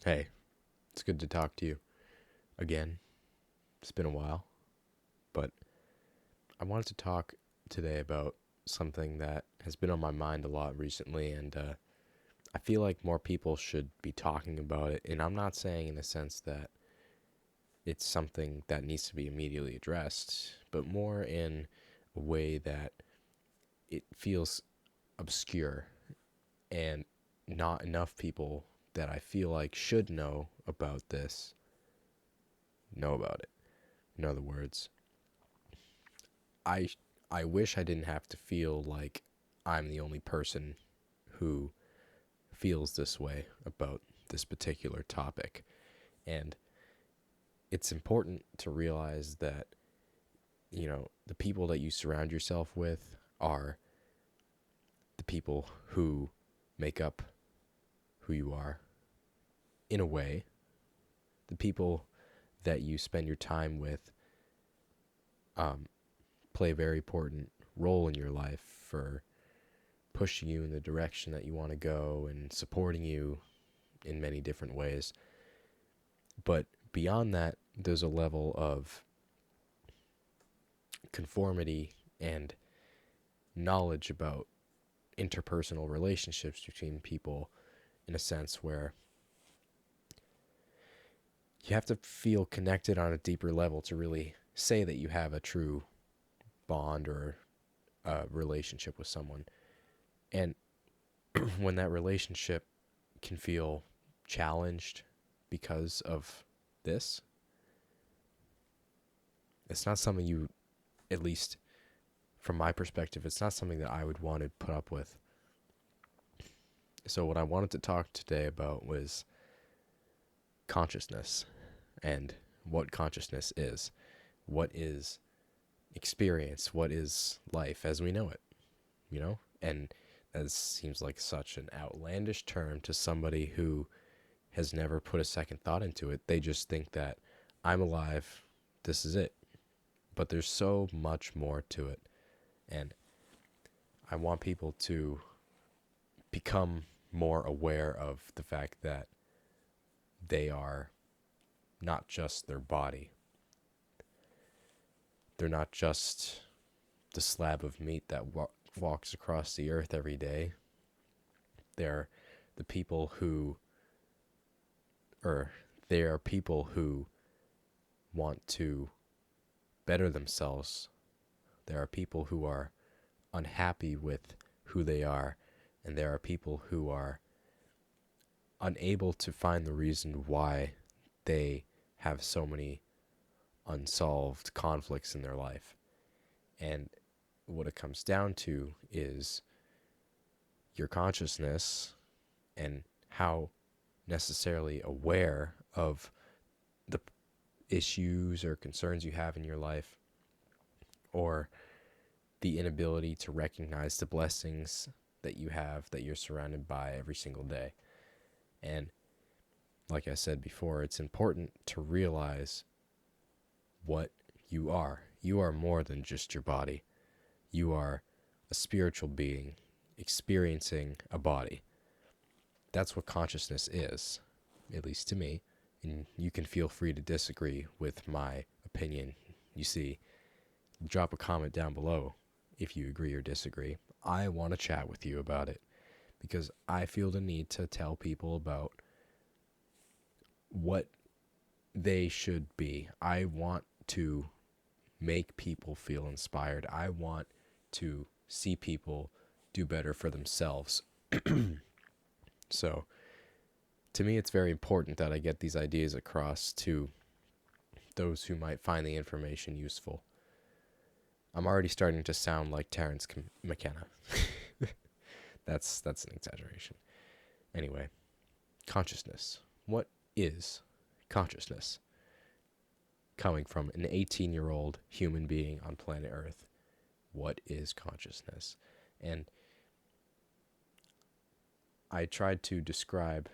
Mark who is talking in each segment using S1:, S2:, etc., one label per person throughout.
S1: Hey, it's good to talk to you again. It's been a while, but I wanted to talk today about something that has been on my mind a lot recently, and I feel like more people should be talking about it. And I'm not saying in a sense that it's something that needs to be immediately addressed, but more in a way that it feels obscure and not enough people that I feel like should know about this know about it. In other words, I I wish I didn't have to feel like I'm the only person who feels this way about this particular topic. And it's important to realize that, the people that you surround yourself with are the people who make up who you are in a way. The people that you spend your time with um, play a very important role in your life for pushing you in the direction that you want to go and supporting you in many different ways. But beyond that, there's a level of conformity and knowledge about interpersonal relationships between people in a sense where you have to feel connected on a deeper level to really say that you have a true bond or a relationship with someone. And when that relationship can feel challenged because of this, it's not something you, at least from my perspective, it's not something that I would want to put up with. So, what I wanted to talk today about was consciousness and what consciousness is. What is experience? What is life as we know it? And that seems like such an outlandish term to somebody who has never put a second thought into it. They just think that I'm alive, this is it. But there's so much more to it. And I want people to become more aware of the fact that they are not just their body. They're not just the slab of meat that walks across the earth every day. They're the people who, or they are people who want to better themselves. There are people who are unhappy with who they are, and there are people who are unable to find the reason why they have so many unsolved conflicts in their life. And what it comes down to is your consciousness and how necessarily aware of the issues or concerns you have in your life, or the inability to recognize the blessings that you have that you're surrounded by every single day. And like I said before, it's important to realize what you are. You are more than just your body. You are a spiritual being experiencing a body. That's what consciousness is, at least to me. And you can feel free to disagree with my opinion. You see, drop a comment down below if you agree or disagree. I want to chat with you about it because I feel the need to tell people about what they should be. I want to make people feel inspired. I want to see people do better for themselves. So, to me, it's very important that I get these ideas across to those who might find the information useful. I'm already starting to sound like Terence McKenna. That's an exaggeration. Anyway, consciousness. What is consciousness? Coming from an 18-year-old human being on planet Earth, what is consciousness? And I tried to describe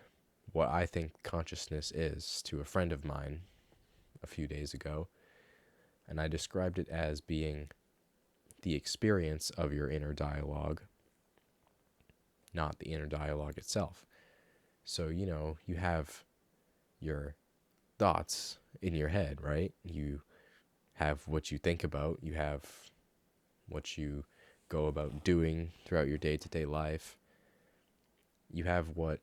S1: what I think consciousness is to a friend of mine a few days ago, and I described it as being the experience of your inner dialogue, not the inner dialogue itself. So, you have your thoughts in your head, right? You have what you think about, you have what you go about doing throughout your day-to-day life. You have what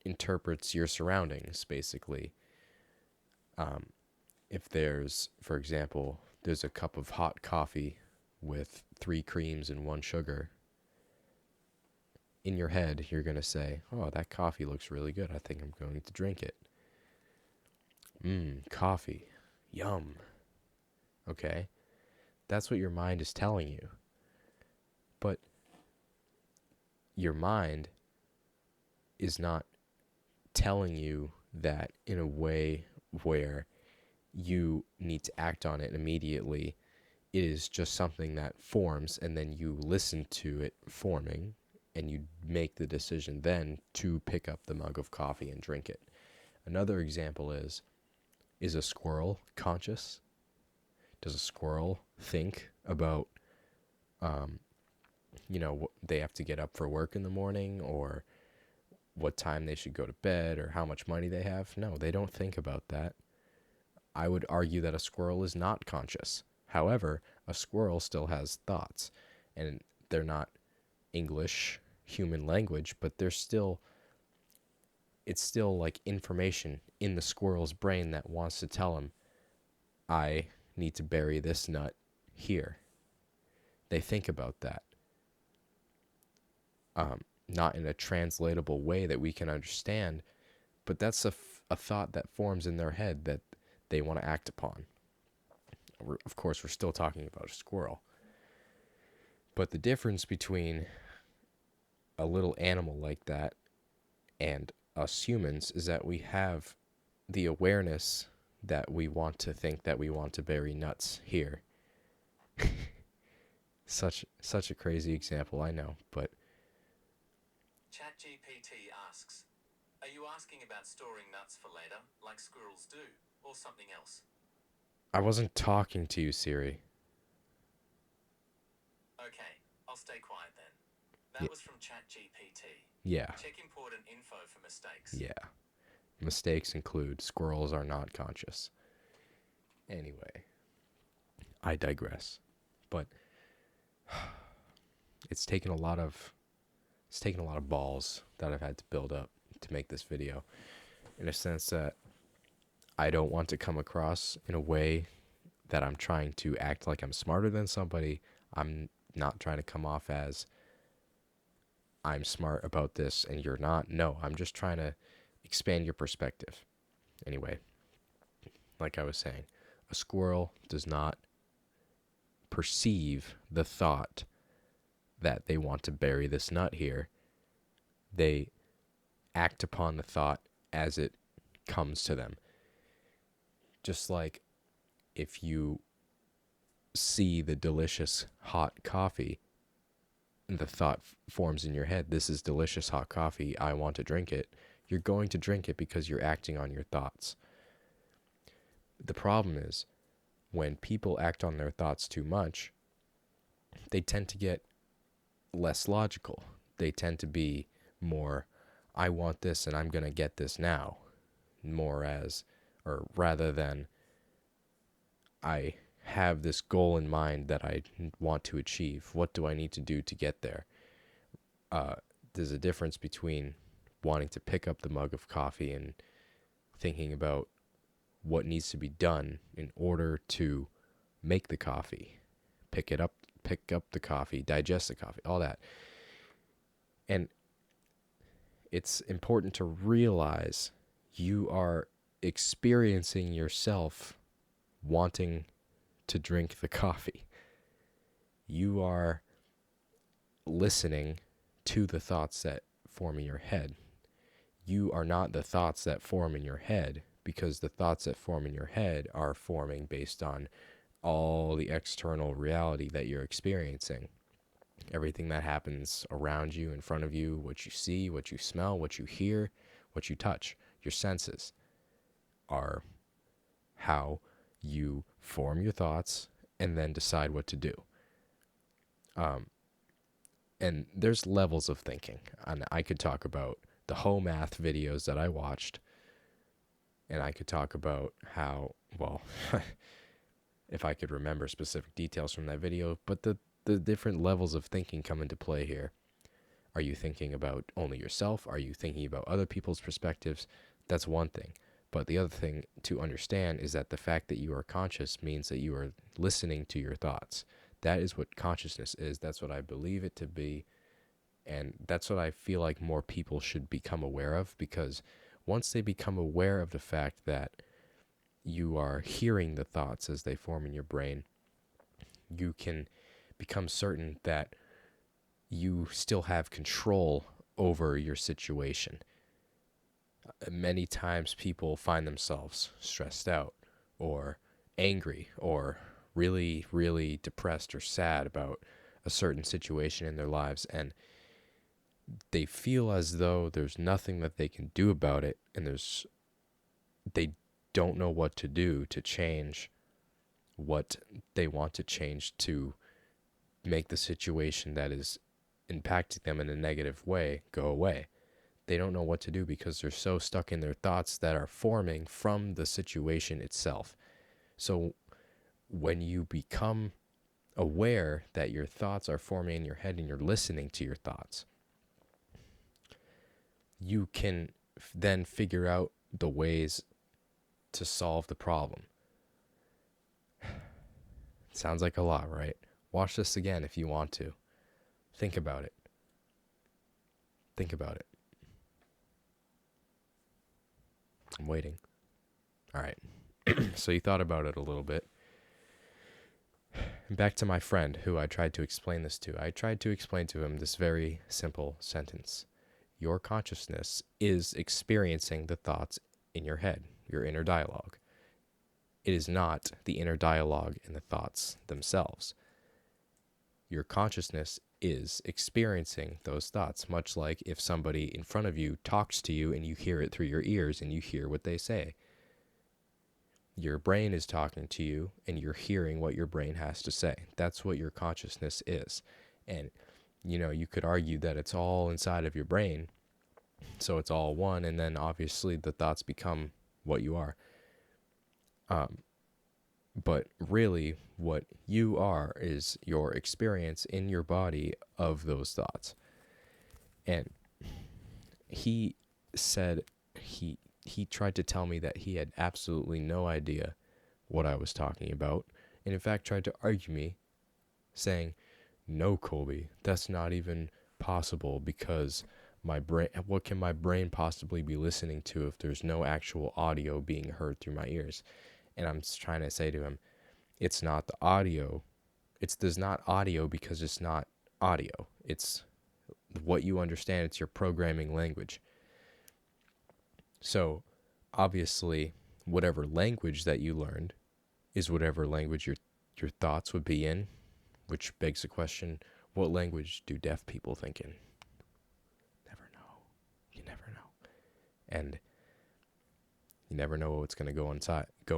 S1: interprets your surroundings, basically. If there's, for example, there's a cup of hot coffee with 3 creams and 1 sugar, in your head, you're going to say, oh, that coffee looks really good. I think I'm going to drink it. Coffee. Yum. Okay? That's what your mind is telling you. But your mind is not telling you that in a way where you need to act on it immediately. It is just something that forms, and then you listen to it forming, and you make the decision then to pick up the mug of coffee and drink it. Another example is a squirrel conscious? Does a squirrel think about, they have to get up for work in the morning, or what time they should go to bed, or how much money they have? No, they don't think about that. I would argue that a squirrel is not conscious. However, a squirrel still has thoughts, and they're not English human language, but it's still like information in the squirrel's brain that wants to tell him, I need to bury this nut here. They think about that. Not in a translatable way that we can understand, but that's a thought that forms in their head that they want to act upon. Of course, we're still talking about a squirrel. But the difference between a little animal like that and us humans is that we have the awareness that we want to think that we want to bury nuts here. Such a crazy example, I know, but
S2: ChatGPT asks, are you asking about storing nuts for later, like squirrels do, or something else?
S1: I wasn't talking to you, Siri.
S2: Okay, I'll stay quiet then. That was from ChatGPT.
S1: Yeah.
S2: Check important info for mistakes.
S1: Yeah. Mistakes include squirrels are not conscious. Anyway, I digress. But it's taken a lot of balls that I've had to build up to make this video, in a sense that I don't want to come across in a way that I'm trying to act like I'm smarter than somebody. I'm not trying to come off as I'm smart about this and you're not. No, I'm just trying to expand your perspective. Anyway, like I was saying, a squirrel does not perceive the thought that they want to bury this nut here. They act upon the thought as it comes to them. Just like if you see the delicious hot coffee, the thought forms in your head, this is delicious hot coffee, I want to drink it. You're going to drink it because you're acting on your thoughts. The problem is, when people act on their thoughts too much, they tend to get less logical. They tend to be more, I want this and I'm going to get this now. Rather than, I have this goal in mind that I want to achieve. What do I need to do to get there? There's a difference between wanting to pick up the mug of coffee and thinking about what needs to be done in order to make the coffee, pick up the coffee, digest the coffee, all that. And it's important to realize you are experiencing yourself wanting to drink the coffee. You are listening to the thoughts that form in your head. You are not the thoughts that form in your head, because the thoughts that form in your head are forming based on all the external reality that you're experiencing. Everything that happens around you, in front of you, what you see, what you smell, what you hear, what you touch, your senses are how you form your thoughts and then decide what to do. And there's levels of thinking. And I could talk about the whole math videos that I watched And I could talk about how, well, if I could remember specific details from that video, but the different levels of thinking come into play here. Are you thinking about only yourself? Are you thinking about other people's perspectives? That's one thing. But the other thing to understand is that the fact that you are conscious means that you are listening to your thoughts. That is what consciousness is. That's what I believe it to be. And that's what I feel like more people should become aware of, because once they become aware of the fact that you are hearing the thoughts as they form in your brain, you can become certain that you still have control over your situation. Many times people find themselves stressed out or angry or really, really depressed or sad about a certain situation in their lives, and they feel as though there's nothing that they can do about it, and they don't know what to do to change what they want to change to make the situation that is impacting them in a negative way go away. They don't know what to do because they're so stuck in their thoughts that are forming from the situation itself. So when you become aware that your thoughts are forming in your head and you're listening to your thoughts, you can then figure out the ways to solve the problem. Sounds like a lot, right? Watch this again if you want to. Think about it. Think about it. I'm waiting. All right. So you thought about it a little bit. Back to my friend who I tried to explain this to. I tried to explain to him this very simple sentence. Your consciousness is experiencing the thoughts in your head, your inner dialogue. It is not the inner dialogue in the thoughts themselves. Your consciousness is experiencing those thoughts, much like if somebody in front of you talks to you and you hear it through your ears and you hear what they say. Your brain is talking to you and you're hearing what your brain has to say. That's what your consciousness is. And, you could argue that it's all inside of your brain, so it's all one, and then obviously the thoughts become what you are. But really, what you are is your experience in your body of those thoughts. And he said he tried to tell me that he had absolutely no idea what I was talking about, and in fact tried to argue me, saying, "No, Colby, that's not even possible, because what can my brain possibly be listening to if there's no actual audio being heard through my ears?" And I'm trying to say to him, it's not the audio. There's not audio because it's not audio. It's what you understand. It's your programming language. So obviously, whatever language that you learned is whatever language your thoughts would be in, which begs the question, what language do deaf people think in? Never know. You never know. And you never know what's going to go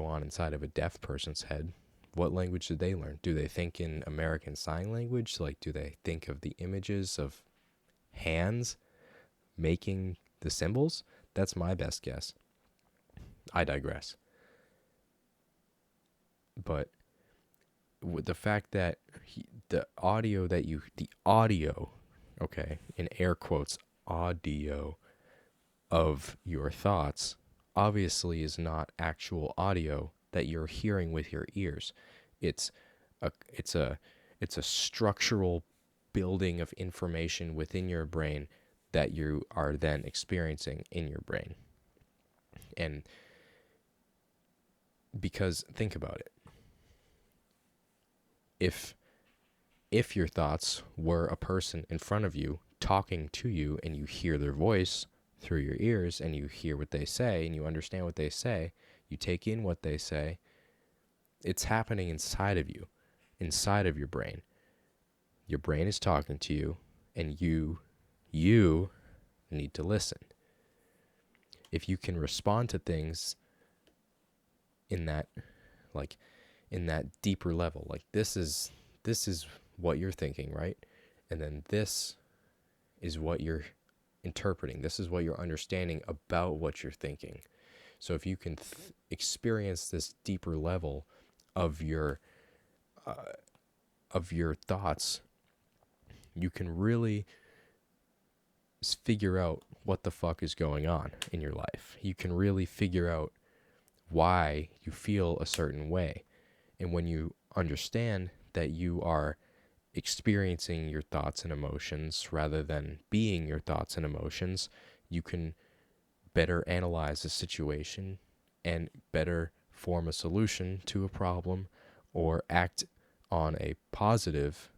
S1: on inside of a deaf person's head. What language did they learn? Do they think in American Sign Language? Like, do they think of the images of hands making the symbols? That's my best guess. I digress. But with the fact that the audio, okay, in air quotes, audio of your thoughts obviously is not actual audio that you're hearing with your ears. It's a structural building of information within your brain that you are then experiencing in your brain. And because think about it. If your thoughts were a person in front of you talking to you, and you hear their voice through your ears, and you hear what they say, and you understand what they say, you take in what they say, it's happening inside of you, inside of your brain. Your brain is talking to you, and you need to listen. If you can respond to things in that deeper level, like this is what you're thinking, right? And then this is what you're interpreting. This is what you're understanding about what you're thinking. So if you can experience this deeper level of your thoughts, you can really figure out what the fuck is going on in your life. You can really figure out why you feel a certain way. And when you understand that you are experiencing your thoughts and emotions rather than being your thoughts and emotions, you can better analyze a situation and better form a solution to a problem or act on a positive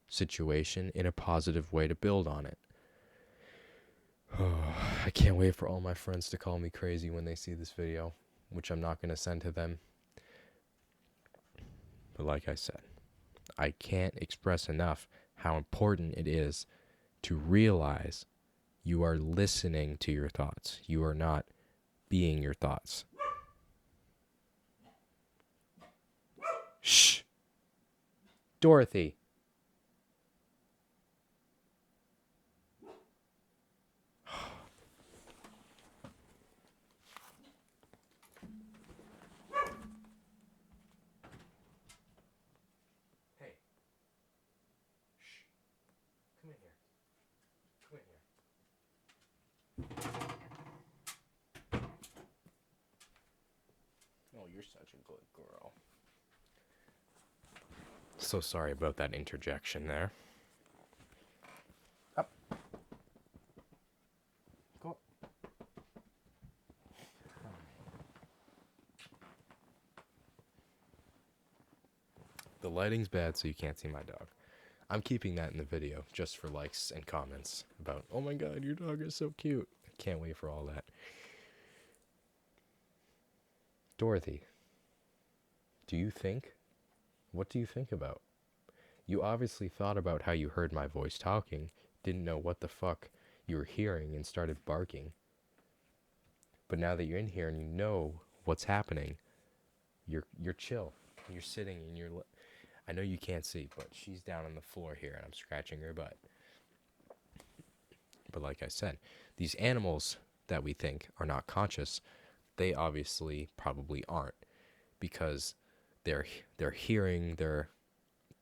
S1: situation in a positive way to build on it. I can't wait for all my friends to call me crazy when they see this video, which I'm not going to send to them. But like I said, I can't express enough how important it is to realize you are listening to your thoughts. You are not being your thoughts. Shh. Dorothy. Hey. Shh. Come in here. Come in here. Oh, you're such a good girl. So sorry about that interjection there. Up. Go up. The lighting's bad, so you can't see my dog. I'm keeping that in the video just for likes and comments about, oh my god, your dog is so cute. I can't wait for all that. Dorothy, what do you think about? You obviously thought about how you heard my voice talking, didn't know what the fuck you were hearing and started barking. But now that you're in here and you know what's happening, you're chill. You're sitting and I know you can't see, but she's down on the floor here and I'm scratching her butt. But like I said, these animals that we think are not conscious, they obviously probably aren't, because they're hearing their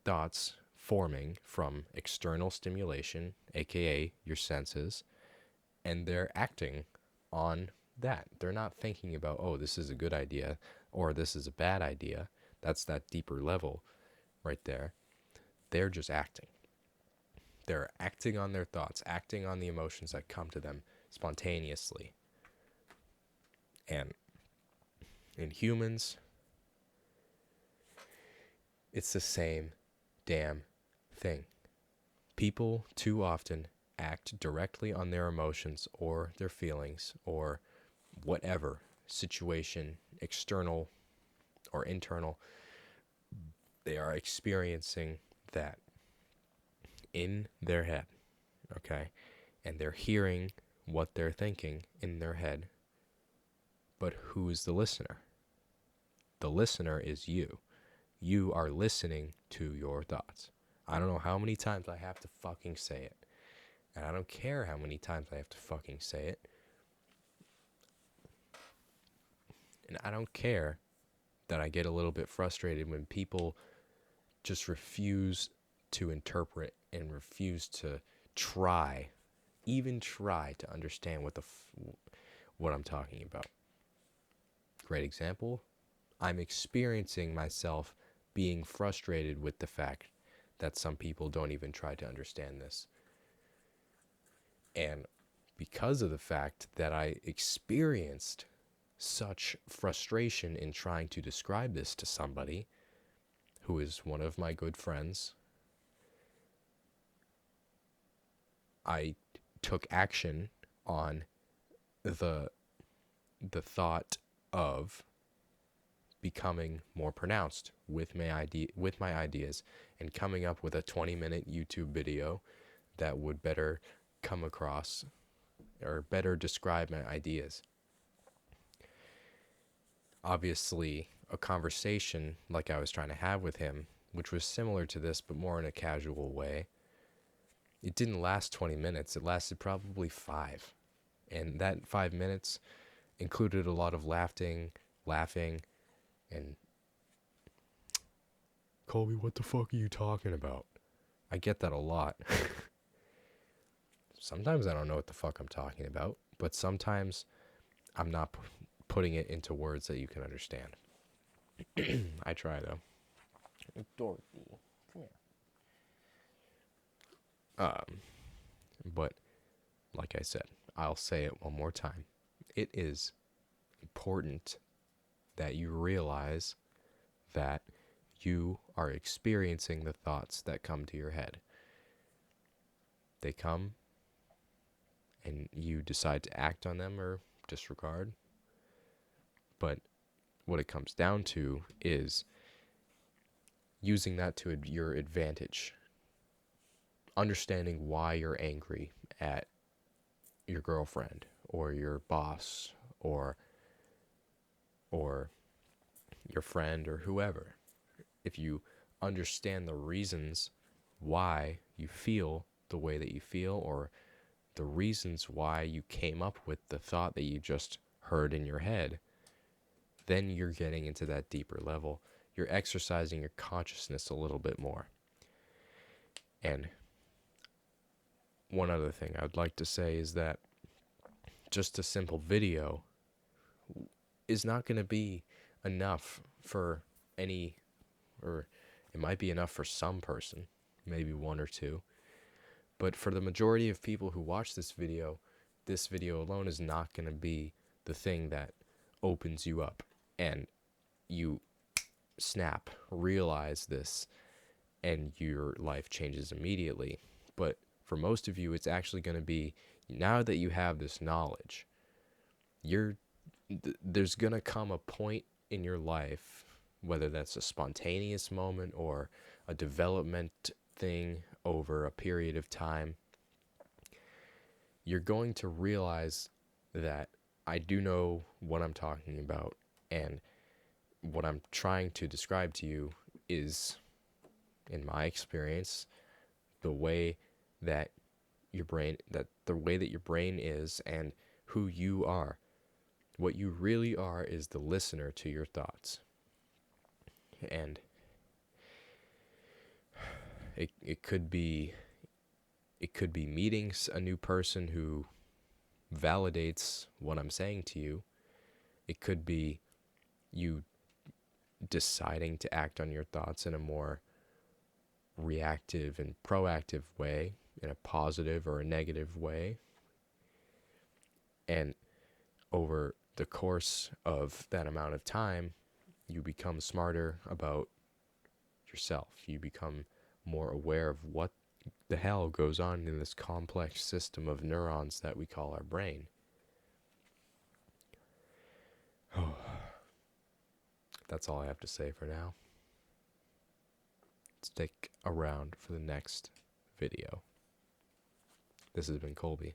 S1: thoughts forming from external stimulation, aka your senses, and they're acting on that. They're not thinking about, oh, this is a good idea or this is a bad idea. That's that deeper level right there. They're just acting. They're acting on their thoughts, acting on the emotions that come to them spontaneously. And in humans, it's the same damn thing. People too often act directly on their emotions or their feelings or whatever situation, external or internal, they are experiencing that in their head, okay? And they're hearing what they're thinking in their head. But who's the listener? The listener is you. You are listening to your thoughts. I don't know how many times I have to fucking say it. And I don't care how many times I have to fucking say it. And I don't care that I get a little bit frustrated when people just refuse to interpret and refuse to even try to understand what I'm talking about. Great example. I'm experiencing myself being frustrated with the fact that some people don't even try to understand this. And because of the fact that I experienced such frustration in trying to describe this to somebody who is one of my good friends, I took action on the thought of becoming more pronounced with my ideas and coming up with a 20-minute YouTube video that would better come across or better describe my ideas. Obviously, a conversation like I was trying to have with him, which was similar to this but more in a casual way, it didn't last 20 minutes. It lasted probably 5. And that 5 minutes, included a lot of laughing, and Colby, what the fuck are you talking about? I get that a lot. Sometimes I don't know what the fuck I'm talking about, but sometimes I'm not putting it into words that you can understand. I try though. Dorothy, come here. But like I said, I'll say it one more time. It is important that you realize that you are experiencing the thoughts that come to your head. They come and you decide to act on them or disregard. But what it comes down to is using that to your advantage. Understanding why you're angry at your girlfriend or your boss or your friend or whoever. If you understand the reasons why you feel the way that you feel, or the reasons why you came up with the thought that you just heard in your head, then you're getting into that deeper level. You're exercising your consciousness a little bit more. And one other thing I'd like to say is that just a simple video is not going to be enough for any, or it might be enough for some person, maybe one or two. But for the majority of people who watch this video alone is not going to be the thing that opens you up and you snap, realize this, and your life changes immediately. But for most of you, it's actually going to be, now that you have this knowledge, there's going to come a point in your life, whether that's a spontaneous moment or a development thing over a period of time, you're going to realize that I do know what I'm talking about, and what I'm trying to describe to you is, in my experience, the way that your brain is and who you are. What you really are is the listener to your thoughts. And it could be meeting a new person who validates what I'm saying to you. It could be you deciding to act on your thoughts in a more reactive and proactive way, in a positive or a negative way. And over the course of that amount of time, you become smarter about yourself. You become more aware of what the hell goes on in this complex system of neurons that we call our brain. That's all I have to say for now. Stick around for the next video. This has been Colby.